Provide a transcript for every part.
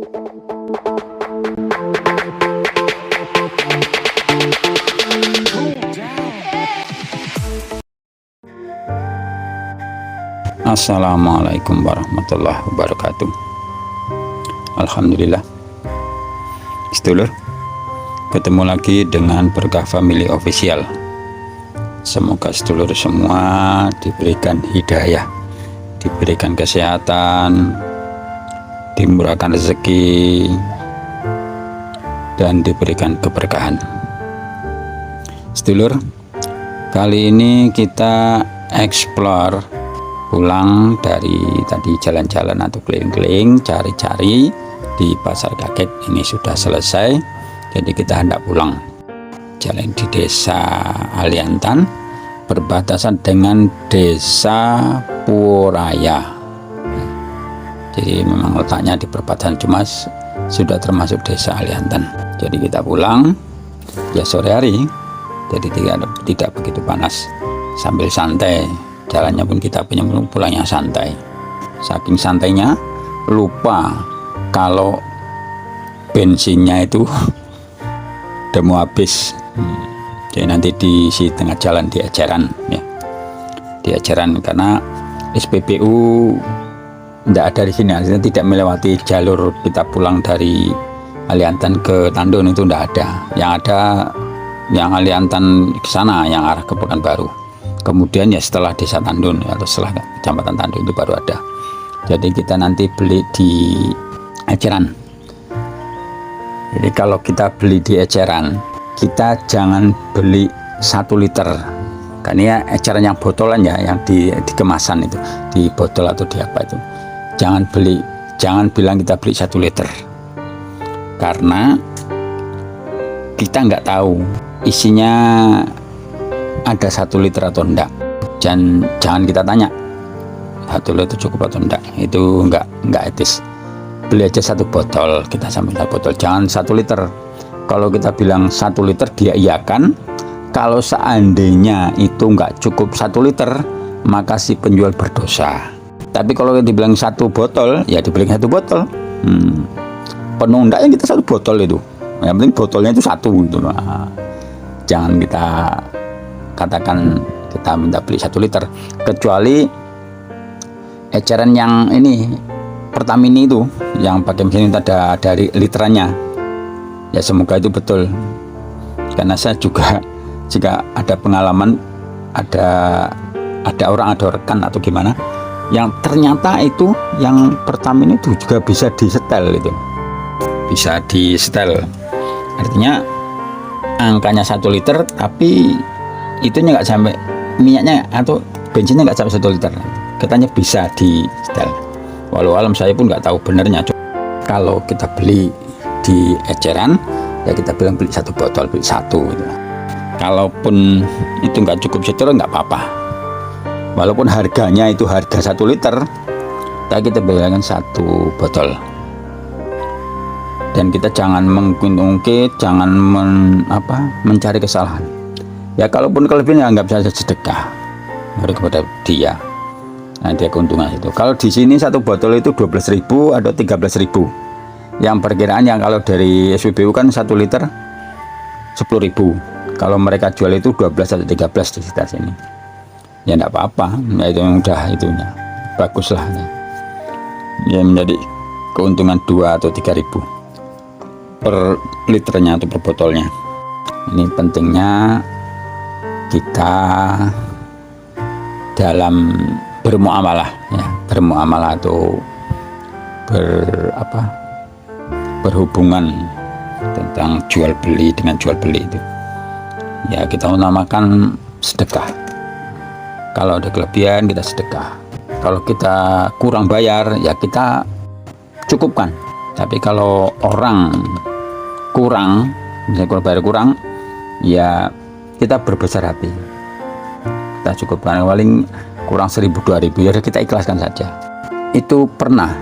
Assalamualaikum warahmatullahi wabarakatuh. Alhamdulillah, sedulur, ketemu lagi dengan Berkah Family Official. Semoga sedulur semua diberikan hidayah, diberikan kesehatan, dimurahkan rezeki, dan diberikan keberkahan. Sedulur, kali ini kita explore, pulang dari tadi jalan-jalan atau keliling-keliling cari-cari di Pasar Kaget. Ini sudah selesai, jadi kita hendak pulang. Jalan di Desa Aliantan berbatasan dengan Desa Puraya. Jadi memang letaknya di perbatasan, cuma sudah termasuk Desa Aliantan. Jadi kita pulang ya sore hari, jadi tidak begitu panas, sambil santai. Jalannya pun kita punya, pulangnya santai. Saking santainya lupa kalau bensinnya itu udah mau habis. Jadi nanti di tengah jalan di Eceran ya, di Eceran, karena SPBU tidak ada di sini, artinya tidak melewati jalur kita pulang dari Aliantan ke Tandun, itu tidak ada. Yang ada yang Aliantan ke sana, yang arah ke Pekanbaru. Kemudian ya setelah Desa Tandun atau setelah Kecamatan Tandun itu baru ada. Jadi kita nanti beli di Eceran. Jadi kalau kita beli di Eceran, kita jangan beli 1 liter. Karena ya Eceran yang botolan ya, yang di kemasan itu, di botol atau di apa itu. Jangan bilang kita beli 1 liter. Karena kita nggak tahu isinya ada 1 liter atau enggak. Jangan kita tanya 1 liter cukup atau enggak, itu enggak etis. Beli aja 1 botol, kita sambil 1 botol, jangan 1 liter. Kalau kita bilang 1 liter dia iyakan. Kalau seandainya itu enggak cukup 1 liter, maka si penjual berdosa. Tapi kalau dibilang 1 botol, ya dibeli 1 botol. Penuh enggak ya kita 1 botol itu. Yang penting botolnya itu 1 gitu. Nah, jangan kita katakan kita minta beli 1 liter, kecuali Eceran yang ini Pertamini itu yang pakai mesin ada dari literannya ya, semoga itu betul. Karena saya juga jika ada pengalaman, ada orang, ada rekan atau gimana yang ternyata itu yang Pertamini itu juga bisa disetel, itu bisa disetel, artinya angkanya 1 liter tapi itunya nggak sampai, minyaknya atau bensinnya nggak sampai 1 liter, katanya bisa di setel. Walau alam saya pun nggak tahu benernya. Kalau kita beli di Eceran ya kita bilang beli 1 botol, beli 1 gitu. Kalaupun itu nggak cukup setor nggak apa-apa, walaupun harganya itu harga 1 liter, tapi kita bilangkan 1 botol. Dan kita jangan mengungkit, jangan mencari kesalahan. Ya kalaupun kelebihan ya anggap saja sedekah kepada dia. Nah, dia keuntungan itu. Kalau di sini 1 botol itu 12.000 atau 13.000. Yang perkiraan yang kalau dari SPBU kan 1 liter 10.000. Kalau mereka jual itu 12 atau 13 di sekitar sini. Ya enggak apa-apa. Ya itu udah itunya. Baguslah. Ya menjadi keuntungan 2 atau 3.000 per liternya atau per botolnya. Ini pentingnya kita dalam bermuamalah ya, bermuamalah atau berhubungan tentang jual beli dengan jual beli itu ya, kita menamakan sedekah. Kalau ada kelebihan kita sedekah, kalau kita kurang bayar ya kita cukupkan. Tapi kalau orang kurang, misalnya kalau bayar kurang ya kita berbesar hati, kita cukupkan. Paling kurang 1.000-2.000 ya kita ikhlaskan saja. Itu pernah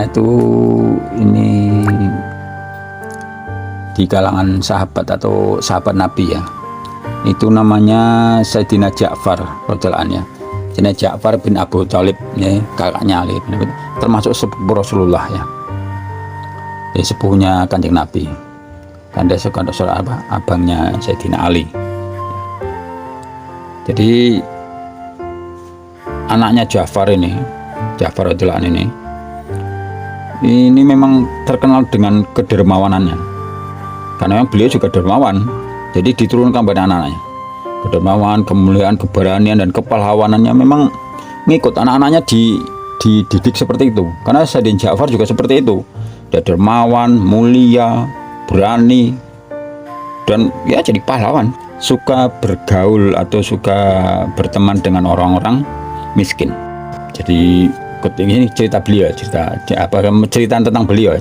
itu ini di kalangan sahabat atau sahabat Nabi ya, itu namanya Sayyidina Ja'far radhiyallahu anhu. Sayyidina Ja'far bin Abu Thalib ya, kakaknya Ali, termasuk sepupu Rasulullah ya. Dia sepupunya Kanjeng Nabi. Dan dia saudara abangnya Sayyidina Ali. Jadi anaknya Ja'far radhiyallahu anhu ini memang terkenal dengan kedermawanannya, karena memang beliau juga dermawan. Jadi diturunkan pada anak-anaknya kedermawan, kemuliaan, keberanian, dan kepahlawanannya memang ngikut anak-anaknya dididik seperti itu. Karena Sayyidina Ja'far juga seperti itu, dia dermawan, mulia, berani, dan ya jadi pahlawan. Suka bergaul atau suka berteman dengan orang-orang miskin. Jadi ini cerita beliau, cerita tentang beliau,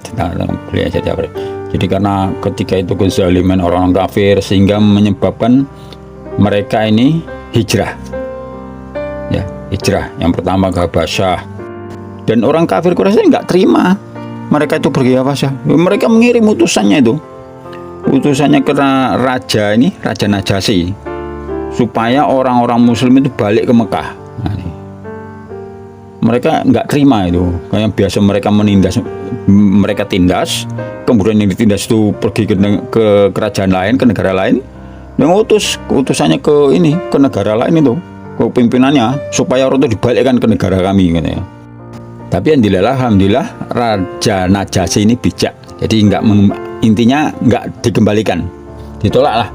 Jadi karena ketika itu kezaliman orang kafir sehingga menyebabkan mereka ini hijrah. Ya, hijrah yang pertama ke Habasyah. Dan orang kafir Quraisy nggak terima mereka itu pergi ke Habasyah. Mereka mengirim utusannya ke Raja Najasyi, supaya orang-orang muslim itu balik ke Mekah. Nah, mereka nggak terima itu, kayak biasa mereka tindas, kemudian yang ditindas itu pergi ke kerajaan lain, ke negara lain, dan utusannya ke negara lain itu, ke pimpinannya, supaya orang itu dibalikkan ke negara kami gitu ya. Tapi alhamdulillah Raja Najasyi ini bijak, jadi intinya nggak dikembalikan, ditolaklah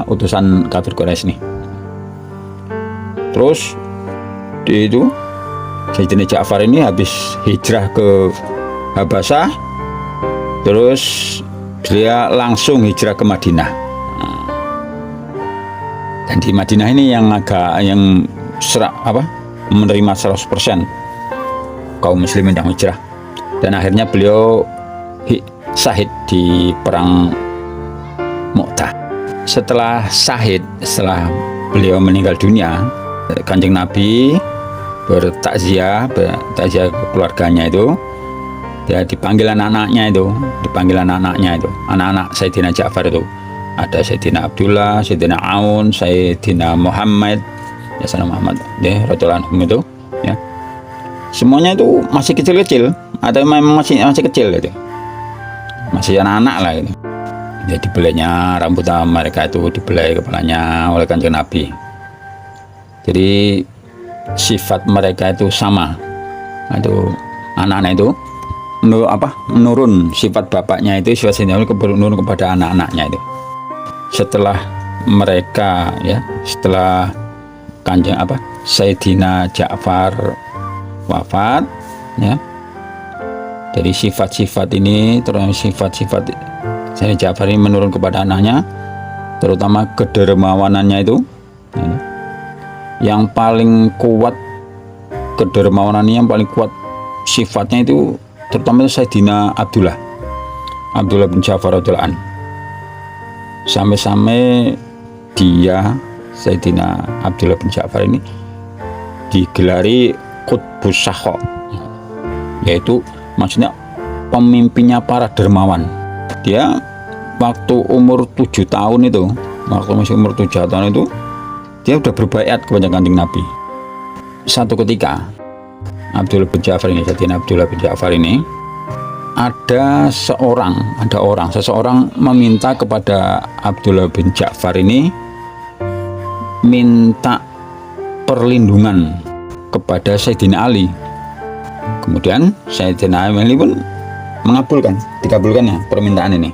utusan kafir Quraisy ini. Terus itu Sayyidina Ja'far ini habis hijrah ke Habasyah, terus dia langsung hijrah ke Madinah. Dan di Madinah ini yang menerima 100% kaum muslimin yang hijrah. Dan akhirnya beliau syahid di perang Mu'tah. Setelah beliau meninggal dunia, Kanjeng Nabi bertakziah keluarganya itu. Ya, dipanggil anak-anaknya itu, anak-anak Sayyidina Ja'far itu. Ada Sayyidina Abdullah, Sayyidina Aun, Sayyidina Muhammad, ya Sayyidina Muhammad, ya radhiyallahu anhum itu, ya. Semuanya itu masih kecil-kecil, atau memang masih kecil gitu. Masih anak-anak lah gitu. Ya dibelainya rambut mereka itu, dibelai kepalanya oleh Kanjeng Nabi. Jadi sifat mereka itu sama. Itu anak-anak itu menurun sifat bapaknya itu, sifat senior menurun kepada anak-anaknya itu. Setelah Sayyidina Ja'far wafat, ya. Jadi sifat-sifat ini, terutama sifat-sifat Sayyidina Ja'far ini menurun kepada anaknya, terutama kedermawanannya itu, ya. Yang paling kuat kedermawanannya, yang paling kuat sifatnya itu, terutama itu Sayyidina Abdullah bin Ja'far radhiyallahu anhu. Sampai-sampai dia, Sayyidina Abdullah bin Ja'far ini, digelari Qutbus Sakha, yaitu maksudnya pemimpinnya para dermawan. Dia waktu umur 7 tahun itu, dia sudah berbaiat kepada Kanjeng Nabi. Satu ketika Sayyidina Abdullah bin Ja'far ini, seseorang meminta kepada Abdullah bin Ja'far ini, minta perlindungan kepada Sayyidina Ali. Kemudian Sayyidina Ali pun dikabulkannya permintaan ini.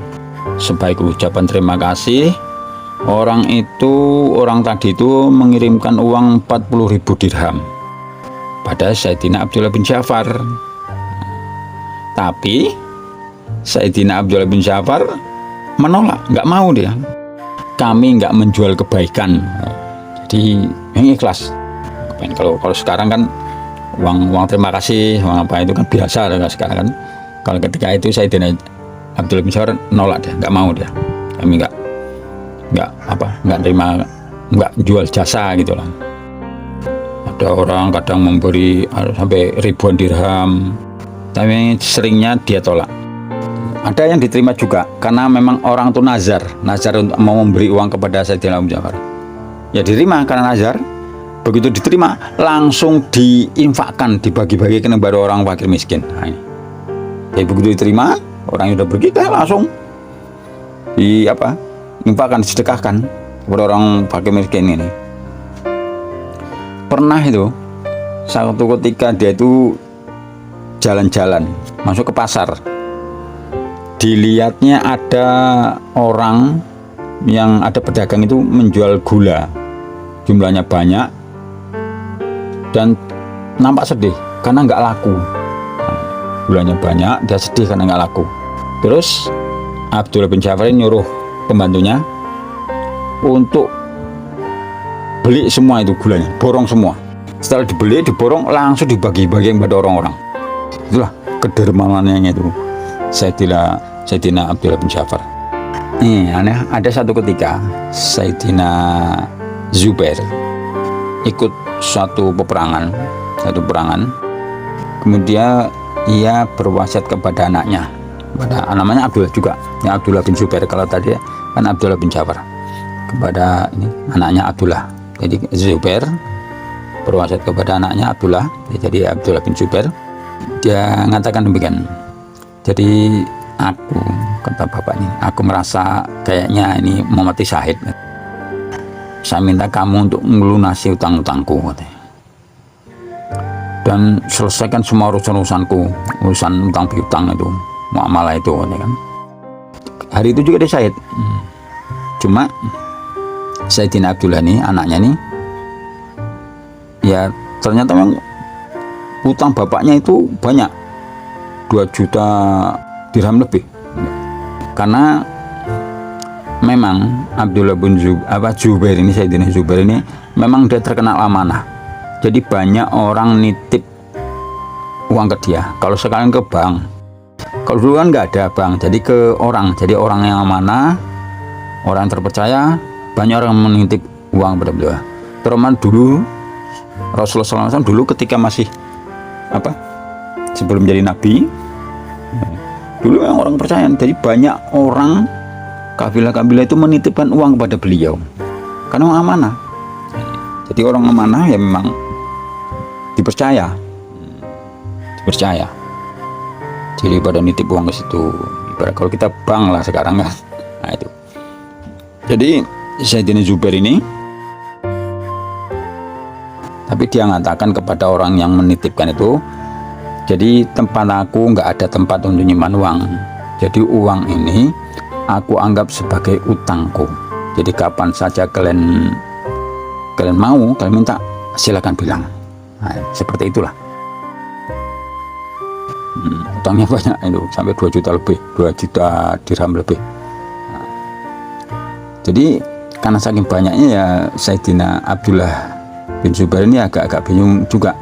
Sebagai ucapan terima kasih, orang tadi itu mengirimkan uang 40.000 dirham pada Sayyidina Abdullah bin Ja'far. Tapi Sayyidina Abdullah bin Ja'far menolak, nggak mau dia. Kami nggak menjual kebaikan. Jadi yang ikhlas. Kalau sekarang kan uang terima kasih, uang apa itu kan biasa sekarang kan. Kalau ketika itu Sayyidina Abdullah bin Ja'far nolak, dia nggak mau dia. Kami nggak terima, nggak jual jasa gitu lah. Ada orang kadang memberi sampai ribuan dirham, tapi seringnya dia tolak. Ada yang diterima juga karena memang orang itu nazar untuk mau memberi uang kepada Sayyidina Abu Ja'far. Ya diterima karena nazar. Begitu diterima langsung diinfakkan, dibagi-bagikan kepada orang fakir miskin. Nah, jadi begitu diterima orang yang udah pergi langsung di apa, infakkan, disedekahkan kepada orang fakir miskin ini. Pernah itu satu ketika dia itu jalan-jalan masuk ke pasar, dilihatnya ada orang yang ada pedagang itu menjual gula, jumlahnya banyak dan nampak sedih karena nggak laku. Gulanya banyak, dia sedih karena nggak laku. Terus Abdullah bin Ja'far nyuruh pembantunya untuk beli semua itu gulanya, borong semua. Setelah dibeli, diborong, langsung dibagi-bagi kepada orang-orang. Itulah kedermawanannya itu Sayyidina Abdullah bin Ja'far. Aneh, ada satu ketika Sayyidina Zubair ikut suatu peperangan, kemudian ia berwasiat kepada anaknya, namanya Abdullah juga, ya Abdullah bin Zubair. Kalau tadi kan Abdullah bin Ja'far, kepada ini anaknya Abdullah. Jadi Zubair berwasiat kepada anaknya Abdullah, jadi Abdullah bin Zubair. Dia mengatakan demikian, jadi aku, kata bapaknya, aku merasa kayaknya ini mau mati syahid. Saya minta kamu untuk melunasi utang-utangku, katanya, dan selesaikan semua urusan-urusanku, urusan utang piutang itu, muamalah itu, katanya kan. Hari itu juga dia syahid. Cuma Sayyidina Abdullah ini, anaknya nih, ya ternyata memang utang bapaknya itu banyak, 2 juta dirham lebih. Karena memang Abdullah bin Zubair ini, Sayyidina Zubair ini memang dia terkenal amanah. Jadi banyak orang nitip uang ke dia. Kalau sekarang ke bank, kalau dulu kan nggak ada bank, jadi ke orang. Jadi orang yang amanah, orang yang terpercaya, banyak orang menitip uang pada beliau. Terutama dulu Rasulullah SAW dulu ketika masih sebelum jadi nabi, dulu yang orang percaya. Jadi banyak orang kabilah-kabilah itu menitipkan uang kepada beliau karena orang amanah. Jadi orang amanah ya memang dipercaya. Jadi pada nitip uang ke situ, ibarat kalau kita bank lah sekarang kan. Nah itu. Jadi Sayyidina Zubair ini, tapi dia mengatakan kepada orang yang menitipkan itu, jadi tempat aku nggak ada tempat untuk nyimpan uang. Jadi uang ini aku anggap sebagai utangku. Jadi kapan saja kalian mau, kalian minta, silakan bilang. Nah, seperti itulah. Utangnya banyak itu, sampai 2 juta lebih, 2 juta dirham lebih. Nah, jadi karena saking banyaknya ya Sayyidina Abdullah bin Zubair ini agak-agak bingung juga.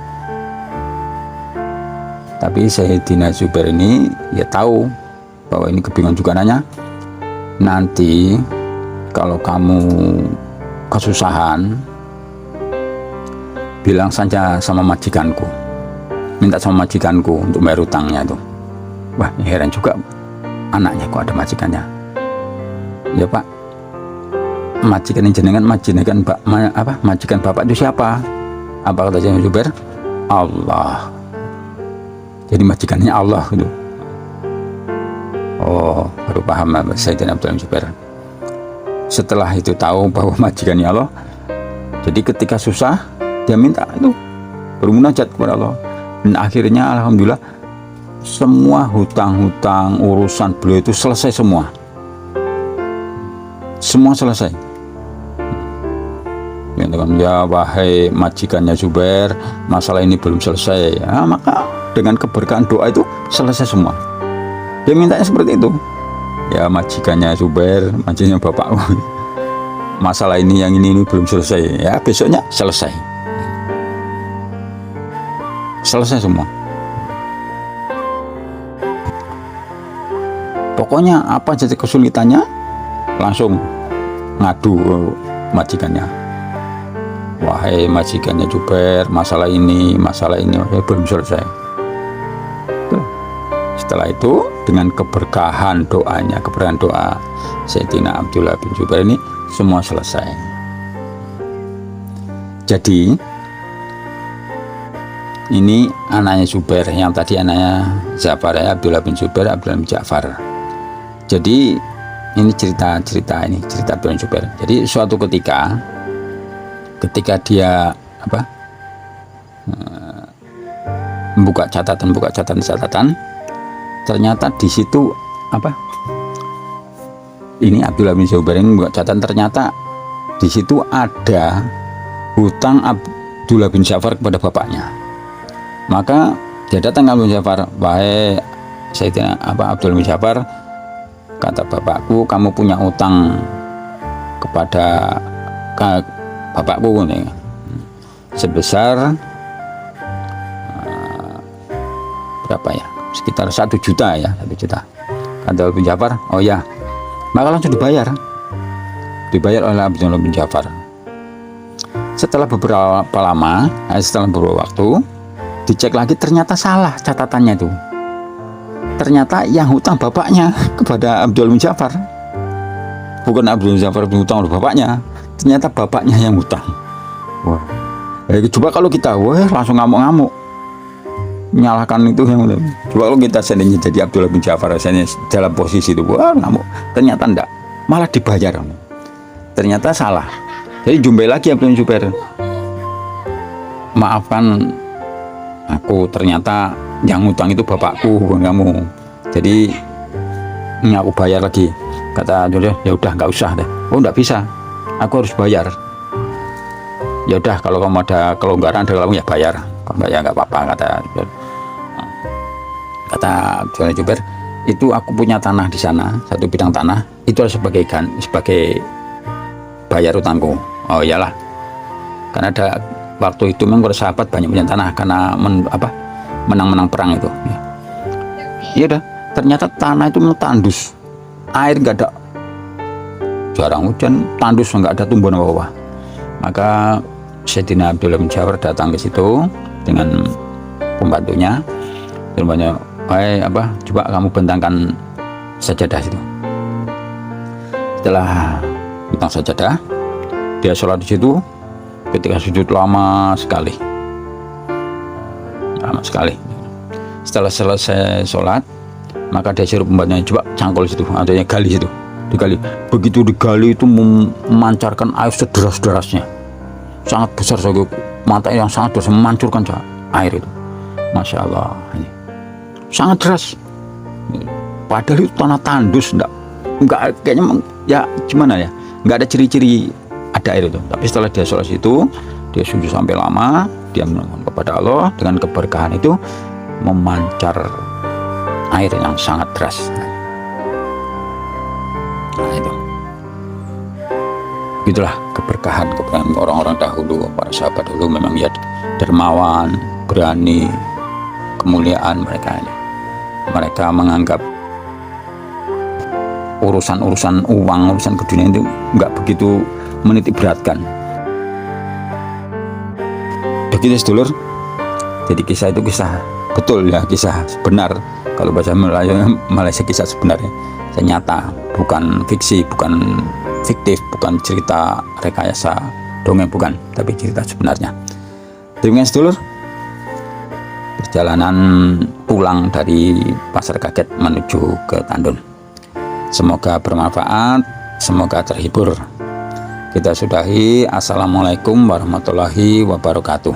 Tapi Sayyidina Zubair ini ya tahu bahwa ini kebingungan juga, nanya, nanti kalau kamu kesusahan, bilang saja sama majikanku, minta sama majikanku untuk bayar utangnya itu. Wah, heran juga anaknya kok ada majikannya. Ya Pak, majikan jenengan, majikan bapak itu siapa? Apa kata Sayyidina Zubair? Allah. Jadi majikannya Allah gitu. Oh, baru paham Sayyidina Abdullah bin Zubair. Setelah itu tahu bahwa majikannya Allah, jadi ketika susah dia minta itu, bermunajat kepada Allah. Dan akhirnya alhamdulillah semua hutang-hutang urusan beliau itu selesai semua. Semua selesai. Ya wahai majikannya Zubair, masalah ini belum selesai. Ya, maka dengan keberkahan doa itu selesai semua. Dia mintanya seperti itu. Ya majikannya Zubair, majikannya bapakku, masalah ini yang ini belum selesai. Ya besoknya selesai. Selesai semua. Pokoknya apa jadi kesulitannya, langsung ngadu majikannya. Wahai majikannya Zubair, masalah ini belum selesai. Setelah itu dengan keberkahan doanya, keberkahan doa Sayyidina Abdullah bin Zubair ini semua selesai. Jadi ini anaknya Zubair, yang tadi anaknya Ja'far ya, Abdullah bin Zubair, Abdullah bin Ja'far. Jadi ini cerita Abdullah bin Zubair. Jadi suatu ketika dia membuka catatan, ternyata di situ ini Abdullah bin Zubair yang membuka catatan, ternyata di situ ada hutang Abdullah bin Ja'far kepada bapaknya. Maka dia datang ke Abdullah bin Ja'far, wahai Sayyidina Abdullah bin Ja'far, kata bapakku, kamu punya utang kepada bapakku nih, sebesar berapa ya, sekitar 1 juta ya, 1 juta. Kata Abdullah bin Ja'far, oh ya, maka langsung dibayar oleh Abdullah bin Ja'far. Setelah beberapa lama, setelah beberapa waktu, dicek lagi, ternyata salah catatannya itu. Ternyata yang hutang bapaknya kepada Abdullah bin Ja'far, bukan Abdullah bin Ja'far hutang kepada bapaknya, ternyata bapaknya yang hutang. Wah, coba kalau kita langsung ngamuk-ngamuk menyalahkan itu yang udah. Coba kalau kita seandainya jadi Abdullah bin Ja'far, rasanya dalam posisi itu, ngamuk. Ternyata enggak, malah dibayar. Ternyata salah. Jadi jumpai lagi Abdullah bin Zubair, maafkan aku, ternyata yang hutang itu bapakku, bukan kamu. Jadi ini aku bayar lagi. Kata Abdullah, ya udah nggak usah deh. Oh nggak bisa, aku harus bayar. Ya udah, kalau kamu ada kelonggaran dari kamu ya bayar, kalau nggak ya nggak apa-apa. Kata Abdullah bin Zubair, itu aku punya tanah di sana, 1 bidang tanah, itu harus sebagai bayar utangku. Oh iyalah, karena ada waktu itu memang sahabat banyak punya tanah karena menang perang itu. Iya dah, ternyata tanah itu tandus, air nggak ada, jarang hujan, tandus, nggak ada tumbuhan apa-apa. Maka Sayyidina Abdullah bin Ja'far datang ke situ dengan pembantunya, coba kamu bentangkan sajadah situ. Setelah bentang sajadah, dia sholat di situ. Ketika sujud lama sekali. Setelah selesai sholat, maka dia suruh pembantunya, coba cangkul situ, atau gali situ, digali. Begitu digali itu memancarkan air sederas-derasnya, sangat besar, mata yang sangat deras, memancurkan air itu. Masya Allah, ini sangat deras. Padahal itu tanah tandus, enggak kayaknya ya gimana ya, nggak ada ciri-ciri ada air itu. Tapi setelah dia sholat itu, dia sujud sampai lama, dia memohon kepada Allah, dengan keberkahan itu memancar air yang sangat deras. Nah itu, itulah keberkahan orang-orang dahulu, para sahabat dulu memang ya dermawan, berani, kemuliaan mereka. Mereka menganggap urusan uang, urusan keduniaan itu nggak begitu menitik beratkan. Begitu sedulur. Jadi kisah itu kisah betul ya, kisah benar. Kalau bahasa Malaysia kisah sebenarnya, nyata, bukan fiksi, bukan fiktif, bukan cerita rekayasa dongeng, bukan, tapi cerita sebenarnya. Terima kasih sedulur. Perjalanan pulang dari Pasar Kaget menuju ke Tandun, semoga bermanfaat, semoga terhibur. Kita sudahi. Assalamualaikum warahmatullahi wabarakatuh.